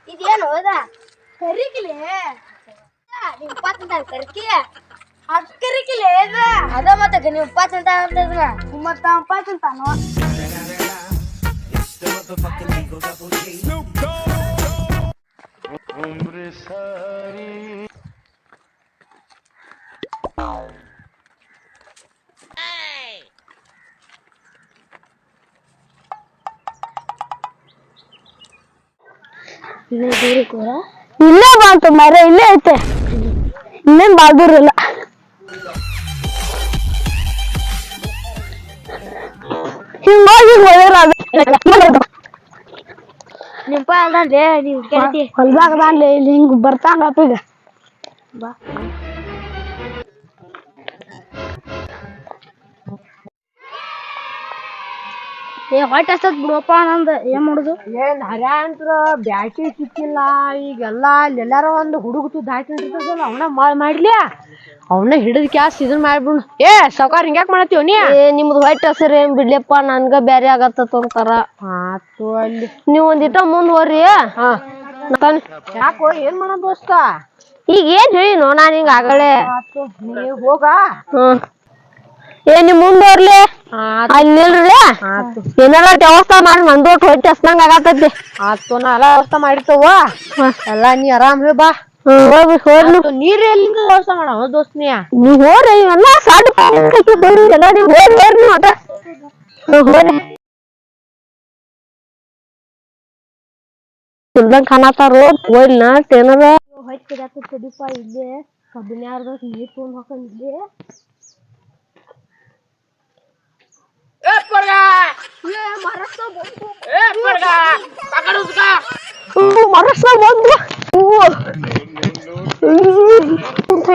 ಇದೇನು ಕರಿಕಿಲೆ ಕರಿಕಿ ಅಕ್ಕರಿಕಿಲೆ ಅದ ಮತ್ತೆ ನೀವು 20 ಅಂತ ಅಂತದ್ನ ಮತ್ತ 20 ಅಂತಾನೋ ಇಲ್ಲೇ ಬಂತು ಮರ ಇಲ್ಲೇ ಐತೆ ಇನ್ನೇನ್ ಬಾದೂರಿಲ್ಲ ಹಿಂಗೋಗಿ ನಿಂಪ ಅಲ್ದೇ ನೀವು ಹೊಲ್ಬಾಗದಲ್ಲಿ ಇಲ್ಲಿ ಹಿಂಗ್ ಬರ್ತಾಂಗಪ್ಪ ಈಗ ಬಾ ಹೊಟ್ಟೆ ಹಸ್ತದ್ ಬಿಡಪ್ಪ ನಂದು ಏನ್ ಮಾಡುದು ಏನ್ ಹರ್ಯಾಂತ್ರ ಬ್ಯಾಟಿ ಸಿಕ್ಕಿಲ್ಲ ಈಗೆಲ್ಲ ಎಲ್ಲಾರ ಒಂದು ಹುಡುಗತು ದಾಟಿ ನಿಂತಿರ್ತದಲ್ಲ ಅವನ ಮಾಡ್ಲಿ ಅವನ ಹಿಡಿದ್ ಕ್ಯಾಸ್ ಇದನ್ ಮಾಡ್ಬಿಡು ಸಾವ್ಕಾರ ಹಿಂಗ್ಯಾಕ್ ಮಾಡತ್ತೀವ ನೀ ನಿಮ್ದು ಹೊಟ್ಟೆ ಹಸರು ಏನ್ ಬಿಡ್ಲಿಪ್ಪ ನನ್ಗ ಬ್ಯಾರೆ ಆಗತ್ತ ಅಂತಾರ ಆತು ಅಲ್ಲಿ ನೀವ್ ಒಂದಿಟ ಮುಂದ್ ಹೋಗ್ರಿ ಯಾಕೋ ಏನ್ ಮಾಡೋದ್ ದೋಸ್ತ ಈಗ ಏನ್ ಹೇಳಿನೋ ನಾನ್ ಹಿಂಗ ಆಗಳೆ ನೀ ಹೋಗ ನಿಮ್ ಮುಂದ್ ಹೋರ್ಲಿ ಅಲ್ಲಿ ನಿಲ್ರಿ ಏನಾರ ವ್ಯವಸ್ಥೆ ಮಾಡಿ ಮಂದೋಟ್ ಹೊಟ್ಟೆ ಹಸ್ದಂಗ ಆಗತೈತಿ ಆತು ನಾ ಎಲ್ಲ ವ್ಯವಸ್ಥೆ ಮಾಡಿರ್ತವ ಎಲ್ಲಾ ನೀ ಆರಾಮ್ ಬಾ ನೀರ್ ಎಲ್ಲಿಂದ ವ್ಯವಸ್ಥೆ ಮಾಡವ ದೋಸ್ತ್ ನೀವ್ ಹೋರಿ ಇವೆಲ್ಲ ಸಣ್ಣ ಎಲ್ಲ ನೀವ್ ಹೋರಿ ಮಟ ಹೋರಿ ಇಲ್ದಂಗ ಕಾಣತಾರ ಹೋಯ್ಲ್ ನಟ್ ಏನಾರ ಹೊಯ್ಟ್ ಕಡಿಯಪ್ಪ ಇಲ್ಲೇ ಕಬ್ಬಿನ್ಯಾರ್ದ ನೀರ್ ತೊಗೊಂಡ್ ಹಾಕೊಂಡಿದ್ದೆ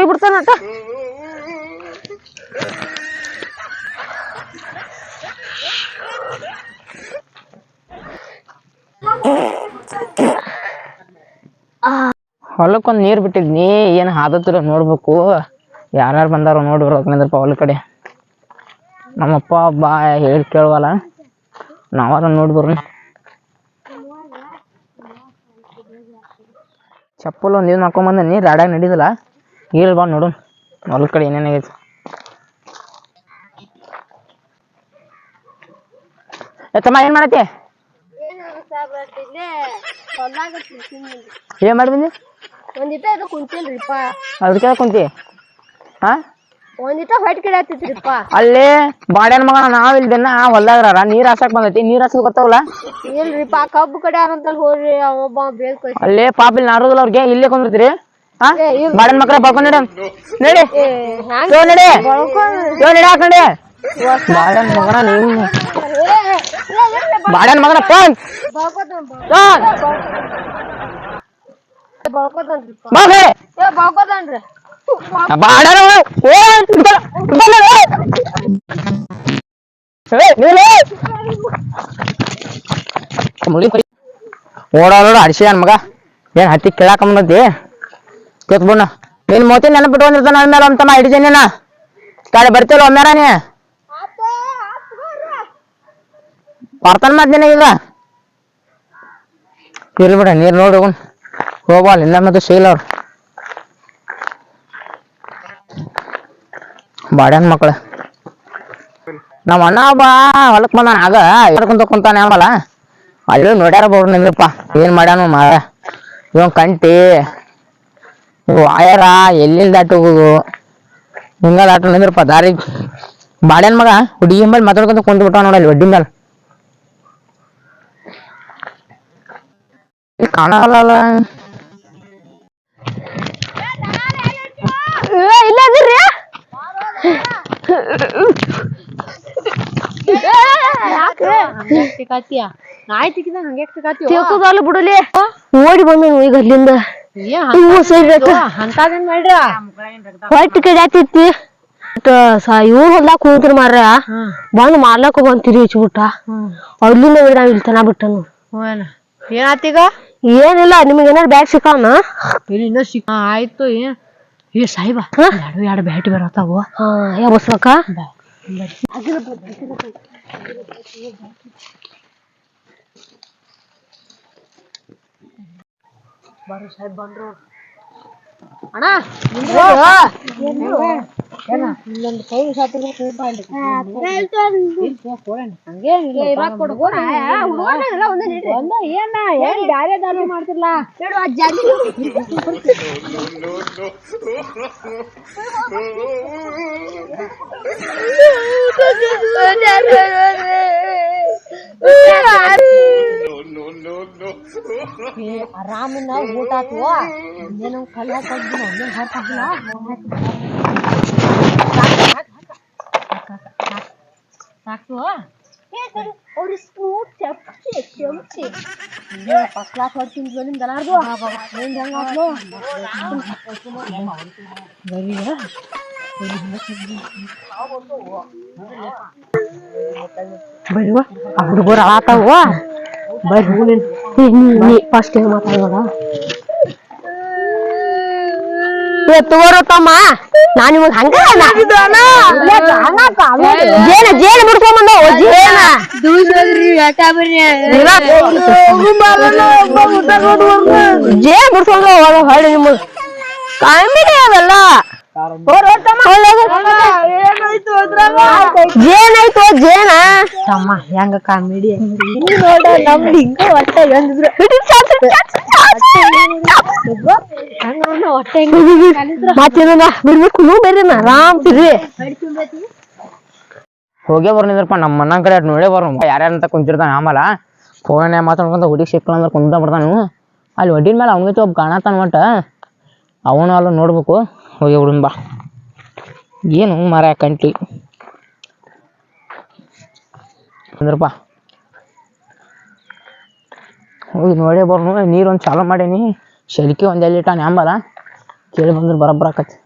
ಬಿಡ್ತಾನಟ ಹೊಲಕ್ಕೊಂದ್ ನೀರ್ ಬಿಟ್ಟಿದ್ನಿ ಏನ್ ಹಾದತ್ರ ನೋಡ್ಬೇಕು ಯಾರ್ಯಾರು ಬಂದಾರ ನೋಡಿ ಬರ್ಬೇಕಂದ್ರಪ್ಪ ಹೊಲ ಕಡೆ ನಮ್ಮಪ್ಪ ಬಾ ಹೇಳಿ ಕೇಳುವಲ್ಲ ನಾವಾರ ನೋಡಿ ಬರ್ರಿ ಚಪ್ಪಲ್ ಒಂದ್ ಇದು ಮಾಡ್ಕೊಂಬಂದನಿ ರಾಡ್ಯಾಗ ನಡೀದಲ್ಲ ಹೇಳಿ ಬಾ ನೋಡು ಹೊಲ ಕಡೆ ಏನೇನಾಗೈತಿ ತಮ್ಮ ಏನ್ ಮಾಡತ್ತೆ ಏನ್ ಮಾಡಿದೀನಿ ಒಂದಿಟ ಇದು ಕುಂತೇನ್ರಿಪ್ಪ ಅದಕ್ಕೆ ಕುಂತಿ ಹಾ ಒಂದಿಟ ಹೊಯ್ಟ್ ಕಡೆ ಆಗ್ತೈತ್ರಿಪ್ಪ ಅಲ್ಲಿ ಬಾಡ್ಯಾನ ಮಗನ ನಾವ್ ಇಲ್ದೇನ ಹೊಲ್ದಾಗ್ರಾರ ನೀರ್ ಹಾಸಕ್ ಬಂದೈತಿ ನೀರ್ ಹಾಸಕ್ ಗೊತ್ತಾವಲ್ಲ ಇಲ್ರಿಪ್ಪ ಕಬ್ಬು ಕಡೆ ಯಾರಂತಲ್ಲಿ ಹೋಗ್ರಿ ಒಬ್ಬ ಬೇಕ ಅಲ್ಲೇ ಪಾಪ ಇಲ್ಲಿ ನಾರುದಿಲ್ಲ ಅವ್ರಿಗೆ ಇಲ್ಲೇ ಕುಂದಿರ್ತೀರಿ ಹಾ ಬಾಡ್ಯಾನ ಮಕ್ಳ ಬಳ್ಕೊಂಡ್ ನಡಿ ನಡಿ ನಡಿ ನಡಿ ಹಾಕೊಂಡಿ ಬಾಡ್ಯಾನ ಮಗನ ನಿಮ್ ಬಾಡ್ಯಾನ ಮಗನ ಫೋನ್ ಬಾಳ್ಕೋತಾನ್ರಿ ಓಡೋಡ ಅಡಿಸಿ ನನ್ ಮಗ ಏನ್ ಹತ್ತಿ ಕೇಳಾಕ ಬಂದತಿ ಕೇತ್ ಬಣ್ಣ ನೀನ್ ಮೋತಿ ನೆನಪಿಟ್ಕೊಂಡಿರ್ತಾನ ಅಂದ್ಮೇಲೆ ಅಂತಮ್ಮ ಹಿಡಿದೀನಿ ನಾ ಕಾಳೆ ಬರ್ತಿಲ್ಲ ಒಮ್ಮ್ಯಾರ ನೀ ಬರ್ತಾನ ಮತ್ ನಿನಗೀಗ ಇರ್ಲಿ ಬಿಡ ನೀರ್ ನೋಡಿ ಹೋಗ್ಬಾಲ್ ಇಲ್ಲ ಮತ್ತೆ ಶೈಲ ಅವ್ರು ಬಾಡ್ಯಾನ ಮಕ್ಳ ನಮ್ಮ ಅಣ್ಣ ಬಾ ಹೊಲಕ್ ಬಂದಾನ ಆಗ ಎಡ್ಕೊಂತ ಕುಂತಾನೆ ಆಮಲ್ಲ ಅಲ್ಲಿ ನೋಡ್ಯಾರ ಬೋರ್ ನಿಂದ್ರಪ್ಪ ಏನ್ ಮಾಡ್ಯಾನು ಮಾರ ಇವನ್ ಕಂಟಿ ವಾಯರ ಎಲ್ಲಿಂದ ದಾಟಿ ಹೋಗುದು ಹಿಂಗ ದಾಟ ನಿಂದ್ರಪ್ಪ ದಾರಿ ಬಾಡ್ಯಾನ ಮಗ ಹುಡುಗಿ ಮೇಲೆ ಮಾತಾಡ್ಕೊಂತ ಕುಂತ ಬಿಟ್ಟ ನೋಡಲ್ಲಿ ಒಡ್ಡಿ ಮೇಲೆ ಕಾಣಲ್ಲ ಇಲ್ಲ ಅದಿರ್ರಿ ಬಿಡಲಿ ಓಡಿ ಬಂದ ಈಗ ಅಲ್ಲಿಂದ ಹೊಟ್ಟ ಕಡೆ ಆತಿತ್ತಿ ಇವ್ರು ಹೊಲ್ದಾಕ ಹೋದ್ರ ಮಾರ ಬಂದ್ ಮಾಡ್ಲಾಕ ಬಂದ್ ತಿರಿ ಹಚ್ಬಿಟ್ಟ ಅಲ್ಲಿಂದ ಇಲ್ತನ ಬಿಟ್ಟನು ಏನಾತೀಗ ಏನಿಲ್ಲ ನಿಮ್ಗೆ ಏನಾರು ಬ್ಯಾಗ್ ಸಿಕ್ಕಾನ ಆಯ್ತು ಏ ಸಾಯಿಬ ಎರಡು ಬ್ಯಾಟಿ ಬರತ್ತಾವು ಹಾ ಯಾವ ಬಸ್ಬೇಕ ಬಾರು ಸಾಹೇಬ್ ಬಂದ್ರು ಅಣ್ಣ ಇನ್ನೊಂದು ಕೈ ಏನ್ ಬ್ಯಾರೆ ದಾರು ಮಾಡ್ತಿರ್ಲ ಆರಾಮಿನ ಊಟ ಆತು ಇನ್ನೇನು ಕಲ್ ಹಾಕಿದ್ವಿ ಒಂದೇನು ಹಾಕಿಲ್ಲ ಸಾಕು ಫಸ್ಟ್ ಕ್ಲಾಸ್ ಹೊಡ್ತೀನಿ ನಿಮ್ ದನಾರ್ದು ಏನ್ ಹೆಂಗಾಗ್ಲು ಬರ್ವ ಆ ಹುಡುಗರು ಆತಾವ ಬರ್ರಿ ಫಸ್ಟ್ ಮಾತಾಡೋಣ ತಗೋರ ತಮ್ಮ ನಾ ನಿಮಗ್ ಹಂಗ ಜೇನ ಬಿಡ್ಕೊಂಡ್ ಬಂದವ ಜೇನ ಜೇನ ಬಿಡ್ಕೊಂಡ್ ಹೊಳ್ಳಿ ನಿಮಗ್ ಕಾಮಿಡಿ ಅವೆಲ್ಲ ಜೇನಾಯ್ತು ಜೇನ ತಮ್ಮ ಹೆಂಗ ಕಾಮಿಡಿ ನೋಡ ನಮ್ದು ಹಿಂಗ ಹೊಟ್ಟೆ ಹೆಂಗಿದ್ರು ಮತ್ತೇನ ಬಿಡ್ಬೇಕು ಬರ್ರಿ ಆರಾಮ್ ತಿರ್ರಿ ಹೋಗೇ ಬರ್ನಿದ್ರಪ್ಪ ನಮ್ಮ ಮನ ಕಡೆ ನೋಡೇ ಬರ್ ಯಾರ್ಯಾರಂತ ಕುಂತಿರ್ತಾನೆ ಆಮೇಲೆ ಫೋನ್ ಮಾತಾಡ್ಕೊಂತ ಹುಡುಗಿ ಸಿಕ್ಕಲ್ಲ ಅಂದ್ರೆ ಕುಂತ ಬರ್ತಾನ ಅಲ್ಲಿ ಒಡ್ಡಿನ ಮೇಲೆ ಅವ್ನಿಗೆ ಒಬ್ಬ ಕಾಣತಾನ ಮಟ್ಟ ಅವನು ಅಲ್ಲ ನೋಡ್ಬೇಕು ಹೋಗಿ ಬಿಡುನ್ ಬಾ ಏನು ಮರ ಕಂಟಿ ಅಂದ್ರಪ್ಪ ಹೋಗಿ ನೋಡೇ ಬರ್ನು ನೀರೊಂದು ಚಾಲು ಮಾಡೀನಿ ಶೆಲ್ಕಿ ಒಂದು ಎಲ್ಲಿ ಇಟ್ಟಾನೆ ಆಂಬಲ್ಲ ಕೇಳಿ ಬಂದ್ರೆ ಬರಬ್ಬರ ಆಕತಿ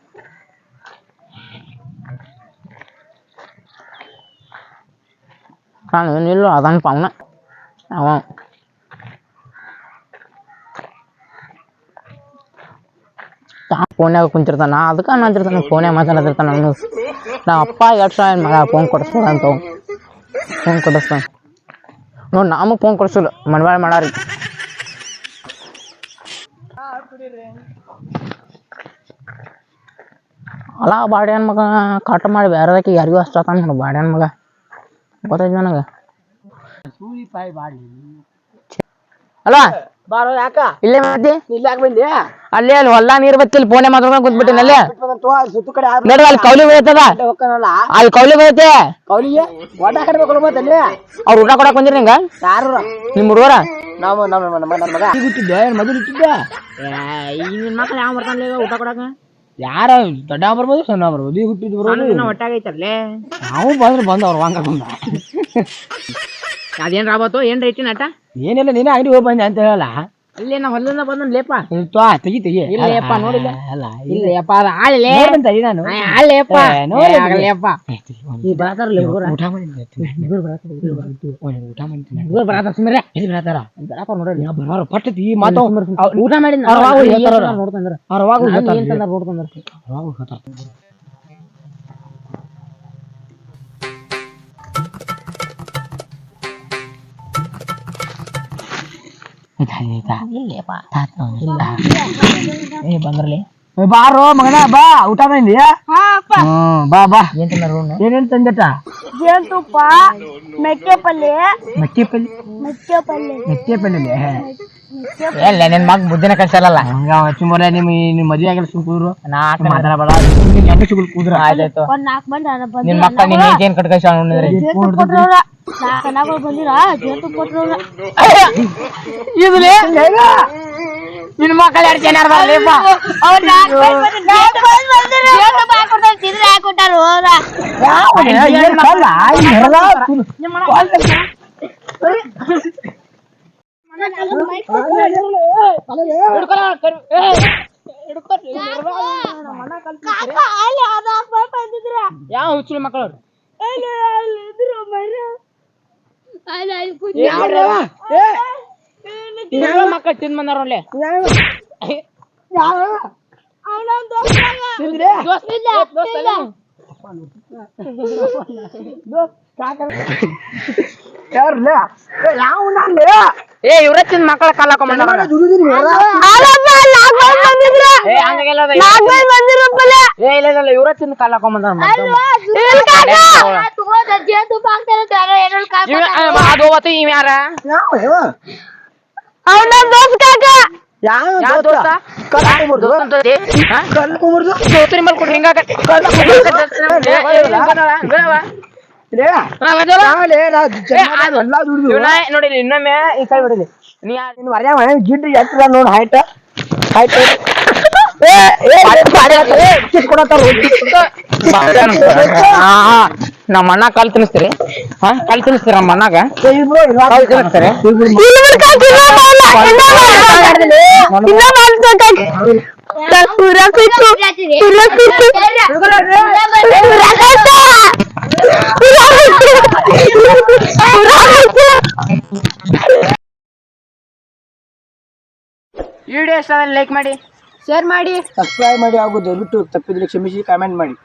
ನಾನು ಏನಿಲ್ಲ ಅದನ್ಪ ಅವನ ಅವ ಫೋನ್ಯಾಗ ಕುಂತಿರ್ತಾನ ನಾ ಅದಕ್ಕೆ ಅಂತಿರ್ತಾನೆ ಫೋನ್ಯಾಗ ಮಾತಾಡ್ತಿರ್ತಾನೆ ಅವನು ನಮ್ಮ ಅಪ್ಪ ಎಷ್ಟು ಸಾವಿರ ಮಗ ಫೋನ್ ಕೊಡಿಸ್ಬೋದ ಅಂತ ಫೋನ್ ಕೊಡಿಸ್ತಾನೆ ನೋಡಿ ನಮಗೆ ಫೋನ್ ಕೊಡಿಸಲ್ಲ ಮನ್ವಾಳ ಮಾಡಾರಿ ಅಲ್ಲ ಬಾಡ್ಯಾನ ಮಗ ಕಟ್ ಮಾಡಿ ಬೇರೆದಕ್ಕೆ ಯಾರಿಗೂ ಅಷ್ಟ ಆತಾನ ನೋಡು ಬಾಡ್ಯಾನ ಮಗ ಗೊತ್ತೈತಿ ನನಗೆ ಅಲ್ಲ ಬಾರೋ ಯಾಕ ಇಲ್ಲೇ ಮತ್ತೆ ಇಲ್ಲ ಯಾಕೆ ಬಂದಿ ಅಲ್ಲೇ ಅಲ್ಲಿ ಹೊಲ ನೀರ್ ಬತ್ತಿಲ್ಲ ಫೋನೆ ಮಾತಾಡ್ಕೊಂಡು ಕುಂತ್ಬಿಟ್ಟಿನ ಅಲ್ಲೇ ಸುತ್ತು ಕಡೆ ನೋಡ್ರಿ ಅಲ್ಲಿ ಕೌಲಿ ಬೀಳ್ತದ ಹೋಗ್ತಾನಲ್ಲ ಅಲ್ಲಿ ಕೌಲಿ ಬೀಳುತ್ತೆ ಕೌಲಿಗೆ ಒಟ್ಟ ಕಟ್ಬೇಕಲ್ಲ ಮತ್ತೆ ಅವ್ರು ಊಟ ಕೊಡಕ್ ಬಂದಿರಿ ನಿಂಗ ಯಾರು ನಿಮ್ ಹುಡುಗರ ನಾವು ನನ್ನ ಮಗ ಇಟ್ಟಿದ್ದೆ ಮೊದಲು ಇಟ್ಟಿದ್ದೆ ನಿನ್ ಮಕ್ಳು ಯಾವ ಬರ್ತಾನ ಊಟ ಕೊಡಕ ಯಾರ ದೊಡ್ಡ ಬರ್ಬೋದು ಸಣ್ಣ ಬರ್ಬೋದು ಈಗ ಹುಟ್ಟಿದ್ ಬರ್ಬೋದು ಒಟ್ಟಾಗೈತರ್ಲೆ ನಾವು ಬಂದ್ರೆ ಬಂದ ಅವ್ರು ವಾಂಗ ಬಂದ ಅದೇನ್ ರಾಬತ್ತು ಏನ್ ರೈತಿ ನಟ ಏನಿಲ್ಲ ನೀನೇ ಅಂಗಡಿ ಹೋಗಿ ಬಂದೆ ಅಂತ ಹೇಳಲ್ಲ ಇಲ್ಲಿ ನಾ ಹೊಲದಿಂದ ಬಂದ್ ಲೇಪ ತೆಗಿ ಇಲ್ಲಪ್ಪ ನೋಡಿಲ್ಲ ಅಲ್ಲ ಇಲ್ಲಪ್ಪ ಅದು ಆಳ್ಲೆ ತಗಿ ನಾನು ಆಳ್ಳೆಪ್ಪ ನೋಡಿಲ್ಲಪ್ಪ ಈ ಬರತಾರಲ್ಲ ಊಟ ಮಾಡಿ ಊಟ ಮಾಡಿ ಬರತಾರ ಸುಮ್ರೆ ಎಲ್ಲಿ ಬರತಾರ ಬರತಾರ ನೋಡ್ರಿ ಬರೋರು ಪಟ್ಟತಿ ಮಾತು ಊಟ ಮಾಡಿ ನೋಡ್ತಂದ್ರ ಅರವಾಗ ಏನ್ ತಂದ್ರ ನೋಡ್ತಂದ್ರ ಬಂದ್ರಲ್ಲಿ ಬಾರೋ ಮಗನ ಬಾ ಊಟ ಬಂದಿ ಬಾ ಬಾ ಏನ್ ತಂದ್ರ ಏನೇನ್ ತಂದಟ ಜೇನುತುಪ್ಪ ಮೆಕ್ಕೆ ಪಲ್ಯ ಮೆಕ್ಕೆ ಪಲ್ಯ ಮೆಕ್ಕೆ ಪಲ್ಯ ಮೆಕ್ಕೆ ಪಲ್ಯ ಎಲ್ಲ ನಿನ್ ಮಗ ಬುದ್ಧಿನ ಕಳ್ಸಲ್ಲ ಚುಮ್ಮರೆ ನಿಮ್ಮ ಮದ್ವೆ ಆಗಿಲ್ಲ ಸುಮ್ ಕೂದ್ರು ನಾಲ್ಕು ಮಾತಾಡಬೇಡ ನಿಮ್ ಹೆಂಗ ಸಿಗುಲ್ ಕೂದ್ರ ಆಯ್ತಾಯ್ತು ಒಂದ್ 4 ಮಂದಿ ನಿಮ್ ಮಕ್ಕ ನಿನ್ ಏನ್ ಕಟ್ ಕಳ್ಸ ನೋಡಿದ್ರಿ ಬಂದಿರ ಜೇನುತುಪ್ಪ ಕೊಟ್ರವ್ರ ಇದ್ರಿ ನಿನ್ ಮಕ್ಕಳು ಎರಡು ಜನ ಯಾವ ಹುಚ್ಚು ಮಕ್ಕಳು ಮಕ್ಕಳು ತಿಂದ್ ಬಂದಾರ ಏ ಇವ್ರಚ್ಚಿನ ಮಕ್ಕಳ ಕಾಲ ಹಾಕೊಂಡ್ ಇವ್ರಚ್ಚಿನ ಕಾಲ ಹಾಕೊಂಡ್ ಅದು ಹೋತು ಇವ್ ಯಾರ ದೋಸ್ತ್ರಿ ಮೇಲೆ ಕೊಡ್ರಿ ಹಿಂಗ ನೋಡಿ ಇನ್ನೊಮ್ಮೆ ಈ ಕೈ ಬಿಡಲಿ ಗಿಡ್ಡು ಎತ್ತರ ನೋಡ್ ಹೈಟ್ ಹೈಟ್ ನಮ್ಮ ಅಣ್ಣ ಕಾಲ್ ತಿನ್ನಿಸ್ತೀರಿ ಕಾಲ್ ತಿನ್ನಿಸ್ತೀರ ನಮ್ಮ ಅಣ್ಣಗ ತಿನ್ನಿಸ್ತಾರೆ ವಿಡಿಯೋ ಇಷ್ಟ ಲೈಕ್ ಮಾಡಿ ಶೇರ್ ಮಾಡಿ ಸಬ್ಸ್ಕ್ರೈಬ್ ಮಾಡಿ ಹಾಗೂ ದಯವಿಟ್ಟು ತಪ್ಪಿದ್ರೆ ಕ್ಷಮಿಸಿ ಕಾಮೆಂಟ್ ಮಾಡಿ.